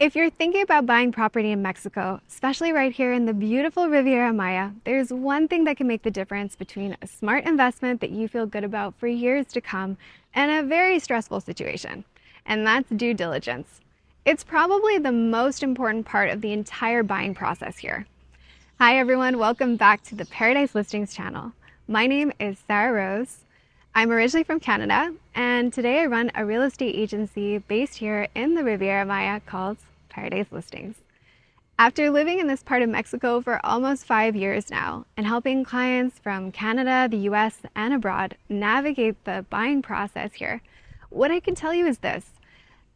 If you're thinking about buying property in Mexico, especially right here in the beautiful Riviera Maya, there's one thing that can make the difference between a smart investment that you feel good about for years to come and a very stressful situation, and that's due diligence. It's probably the most important part of the entire buying process here. Hi everyone, welcome back to the Paradise Listings channel. My name is Sarah Rose. I'm originally from Canada, and today I run a real estate agency based here in the Riviera Maya called Paradise Listings. After living in this part of Mexico for almost 5 years now and helping clients from Canada, the US, and abroad navigate the buying process here, what I can tell you is this: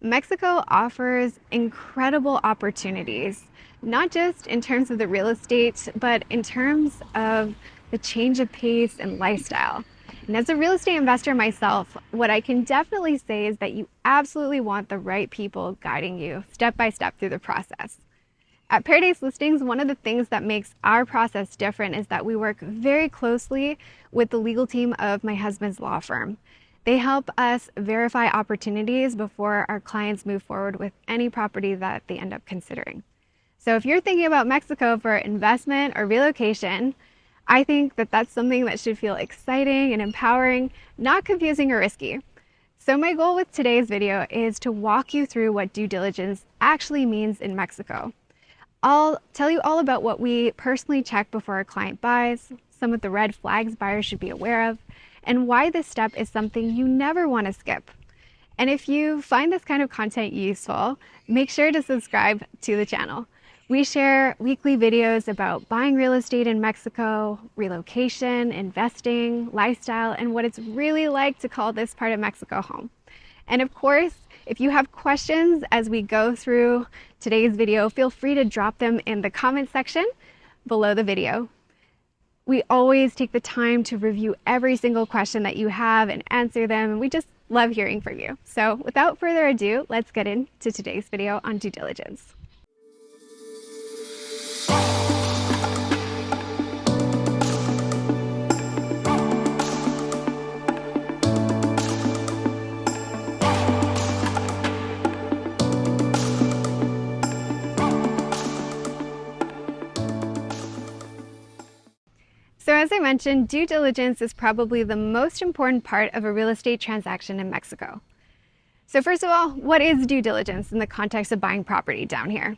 Mexico offers incredible opportunities, not just in terms of the real estate, but in terms of the change of pace and lifestyle. And as a real estate investor myself, what I can definitely say is that you absolutely want the right people guiding you step by step through the process. At Paradise Listings, one of the things that makes our process different is that we work very closely with the legal team of my husband's law firm. They help us verify opportunities before our clients move forward with any property that they end up considering. So if you're thinking about Mexico for investment or relocation, I think that that's something that should feel exciting and empowering, not confusing or risky. So my goal with today's video is to walk you through what due diligence actually means in Mexico. I'll tell you all about what we personally check before a client buys, some of the red flags buyers should be aware of, and why this step is something you never want to skip. And if you find this kind of content useful, make sure to subscribe to the channel. We share weekly videos about buying real estate in Mexico, relocation, investing, lifestyle, and what it's really like to call this part of Mexico home. And of course, if you have questions as we go through today's video, feel free to drop them in the comment section below the video. We always take the time to review every single question that you have and answer them, and we just love hearing from you. So without further ado, let's get into today's video on due diligence. So as I mentioned, due diligence is probably the most important part of a real estate transaction in Mexico. So first of all, what is due diligence in the context of buying property down here?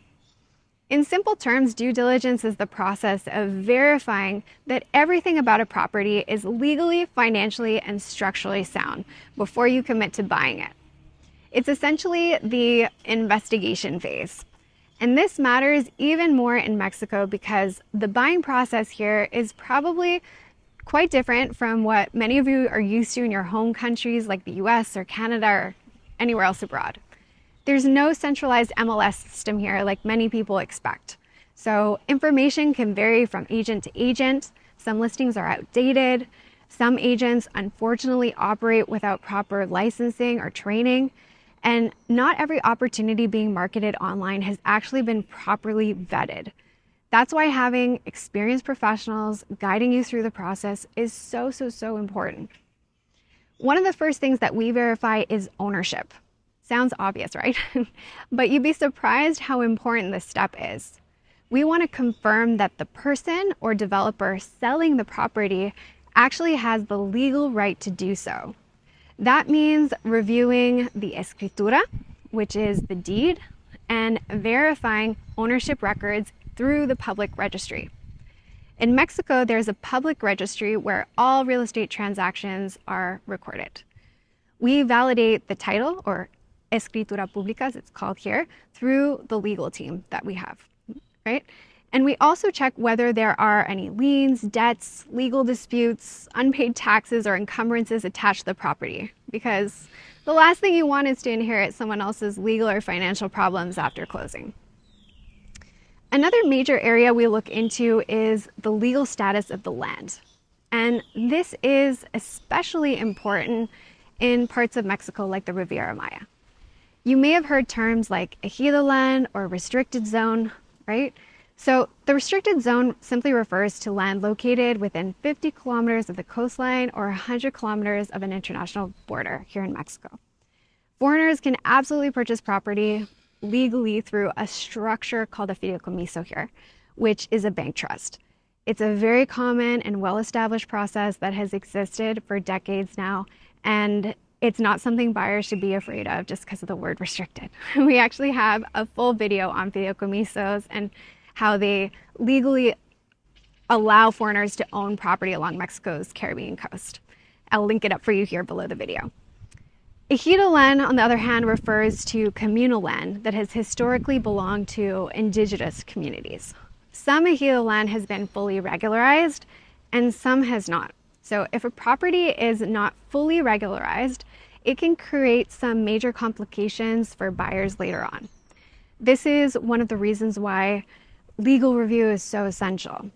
In simple terms, due diligence is the process of verifying that everything about a property is legally, financially, and structurally sound before you commit to buying it. It's essentially the investigation phase. And this matters even more in Mexico because the buying process here is probably quite different from what many of you are used to in your home countries like the US or Canada or anywhere else abroad. There's no centralized MLS system here like many people expect. So information can vary from agent to agent. Some listings are outdated. Some agents unfortunately operate without proper licensing or training. And not every opportunity being marketed online has actually been properly vetted. That's why having experienced professionals guiding you through the process is so important. One of the first things that we verify is ownership. Sounds obvious, right? But you'd be surprised how important this step is. We want to confirm that the person or developer selling the property actually has the legal right to do so. That means reviewing the escritura, which is the deed, and verifying ownership records through the public registry. In Mexico, there's a public registry where all real estate transactions are recorded. We validate the title, or escritura pública, as it's called here, through the legal team that we have, right? And we also check whether there are any liens, debts, legal disputes, unpaid taxes, or encumbrances attached to the property. Because the last thing you want is to inherit someone else's legal or financial problems after closing. Another major area we look into is the legal status of the land. And this is especially important in parts of Mexico like the Riviera Maya. You may have heard terms like ejido land or restricted zone, right? So the restricted zone simply refers to land located within 50 kilometers of the coastline or 100 kilometers of an international border here in Mexico. Foreigners can absolutely purchase property legally through a structure called a Fideicomiso here, which is a bank trust. It's a very common and well-established process that has existed for decades now, and it's not something buyers should be afraid of just because of the word restricted. We actually have a full video on Fideicomisos and how they legally allow foreigners to own property along Mexico's Caribbean coast. I'll link it up for you here below the video. Ejido land, on the other hand, refers to communal land that has historically belonged to indigenous communities. Some ejido land has been fully regularized and some has not. So if a property is not fully regularized, it can create some major complications for buyers later on. This is one of the reasons why legal review is so essential.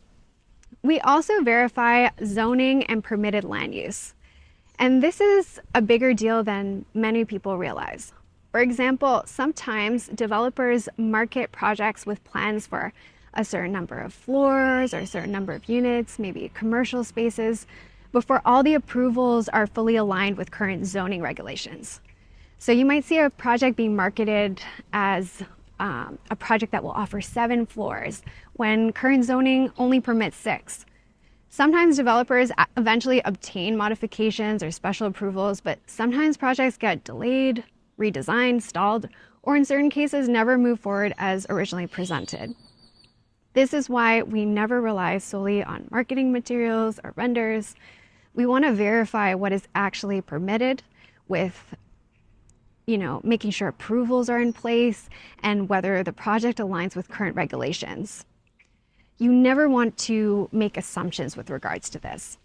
We also verify zoning and permitted land use. And this is a bigger deal than many people realize. For example, sometimes developers market projects with plans for a certain number of floors or a certain number of units, maybe commercial spaces, before all the approvals are fully aligned with current zoning regulations. So you might see a project being marketed as a project that will offer 7 floors when current zoning only permits 6. Sometimes developers eventually obtain modifications or special approvals, but sometimes projects get delayed, redesigned, stalled, or in certain cases never move forward as originally presented. This is why we never rely solely on marketing materials or renders. We want to verify what is actually permitted with, making sure approvals are in place and whether the project aligns with current regulations. You never want to make assumptions with regards to this.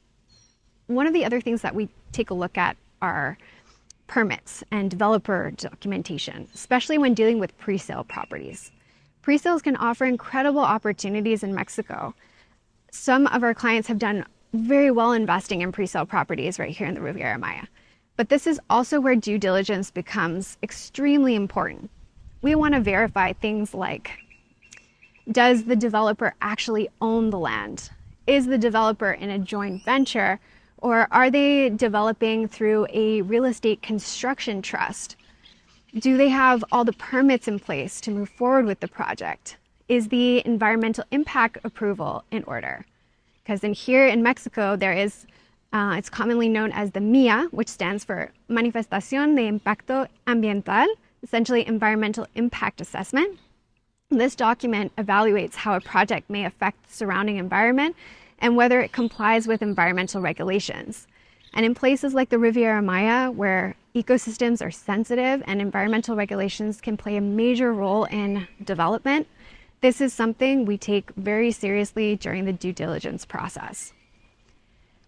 One of the other things that we take a look at are permits and developer documentation, especially when dealing with pre-sale properties. Pre-sales can offer incredible opportunities in Mexico. Some of our clients have done very well investing in pre-sale properties right here in the Riviera Maya. But this is also where due diligence becomes extremely important. We want to verify things like, does the developer actually own the land? Is the developer in a joint venture, or are they developing through a real estate construction trust? Do they have all the permits in place to move forward with the project? Is the environmental impact approval in order? Because here in Mexico, there is, it's commonly known as the MIA, which stands for Manifestación de Impacto Ambiental, essentially environmental impact assessment. This document evaluates how a project may affect the surrounding environment and whether it complies with environmental regulations. And in places like the Riviera Maya, where ecosystems are sensitive and environmental regulations can play a major role in development, this is something we take very seriously during the due diligence process.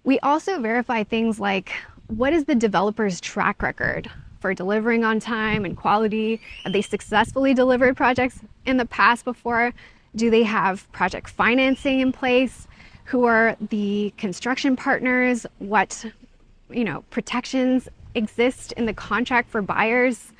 We also verify things like, what is the developer's track record for delivering on time and quality? Have they successfully delivered projects in the past before? Do they have project financing in place? Who are the construction partners? What protections exist in the contract for buyers?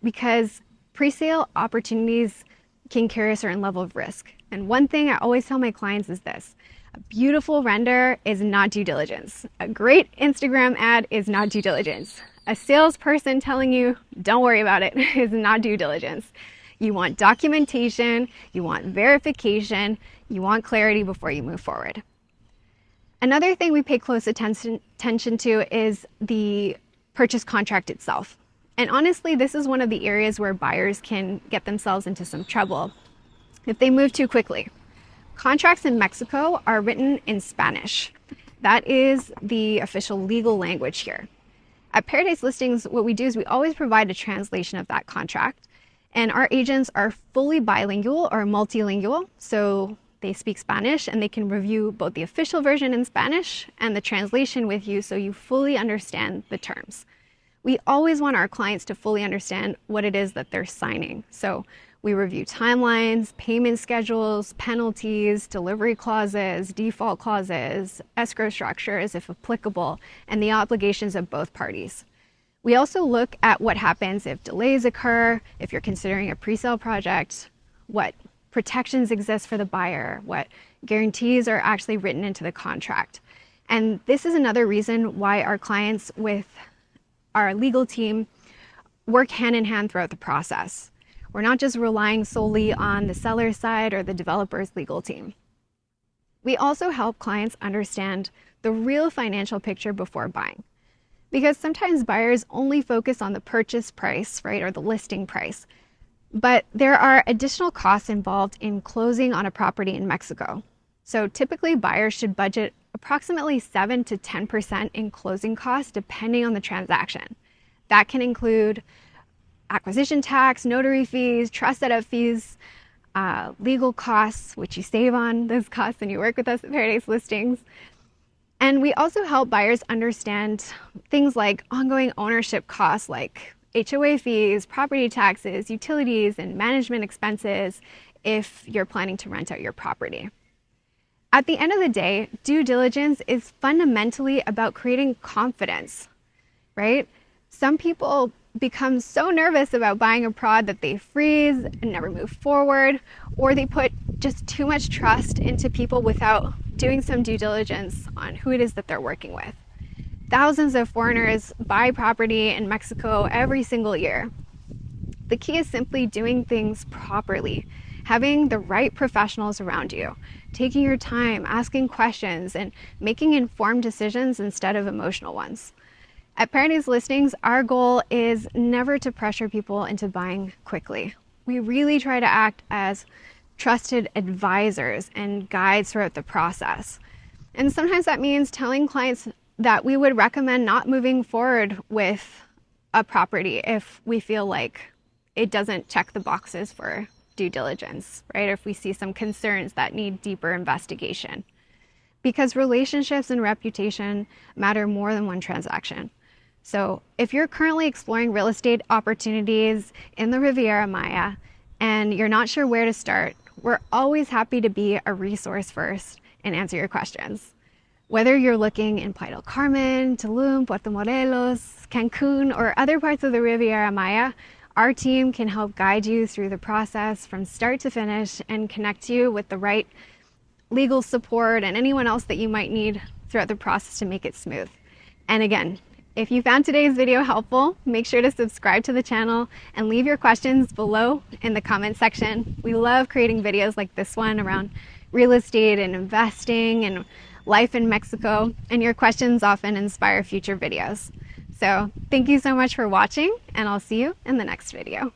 Because pre-sale opportunities can carry a certain level of risk. And one thing I always tell my clients is this: a beautiful render is not due diligence. A great Instagram ad is not due diligence. A salesperson telling you, don't worry about it, is not due diligence. You want documentation, you want verification, you want clarity before you move forward. Another thing we pay close attention to is the purchase contract itself. And honestly, this is one of the areas where buyers can get themselves into some trouble if they move too quickly. Contracts in Mexico are written in Spanish. That is the official legal language here. At Paradise Listings, what we do is we always provide a translation of that contract. And our agents are fully bilingual or multilingual, so they speak Spanish and they can review both the official version in Spanish and the translation with you so you fully understand the terms. We always want our clients to fully understand what it is that they're signing. So we review timelines, payment schedules, penalties, delivery clauses, default clauses, escrow structures, if applicable, and the obligations of both parties. We also look at what happens if delays occur, if you're considering a pre-sale project, what protections exist for the buyer, what guarantees are actually written into the contract. And this is another reason why our clients with our legal team work hand in hand throughout the process. We're not just relying solely on the seller's side or the developer's legal team. We also help clients understand the real financial picture before buying. Because sometimes buyers only focus on the purchase price, right, or the listing price. But there are additional costs involved in closing on a property in Mexico. So typically buyers should budget approximately 7 to 10% in closing costs depending on the transaction. That can include acquisition tax, notary fees, trust setup fees, legal costs, which you save on those costs when you work with us at Paradise Listings. And we also help buyers understand things like ongoing ownership costs like HOA fees, property taxes, utilities, and management expenses if you're planning to rent out your property. At the end of the day, due diligence is fundamentally about creating confidence, right? Some people become so nervous about buying a prod that they freeze and never move forward, or they put just too much trust into people without doing some due diligence on who it is that they're working with. Thousands of foreigners buy property in Mexico every single year. The key is simply doing things properly, having the right professionals around you, taking your time, asking questions, and making informed decisions instead of emotional ones. At Paradise Listings, our goal is never to pressure people into buying quickly. We really try to act as trusted advisors and guides throughout the process. And sometimes that means telling clients that we would recommend not moving forward with a property if we feel like it doesn't check the boxes for due diligence, right? Or if we see some concerns that need deeper investigation. Because relationships and reputation matter more than one transaction. So if you're currently exploring real estate opportunities in the Riviera Maya and you're not sure where to start, we're always happy to be a resource first and answer your questions. Whether you're looking in Playa del Carmen, Tulum, Puerto Morelos, Cancun, or other parts of the Riviera Maya, our team can help guide you through the process from start to finish and connect you with the right legal support and anyone else that you might need throughout the process to make it smooth. And again, if you found today's video helpful, make sure to subscribe to the channel and leave your questions below in the comment section. We love creating videos like this one around real estate and investing and life in Mexico, and your questions often inspire future videos. So thank you so much for watching, and I'll see you in the next video.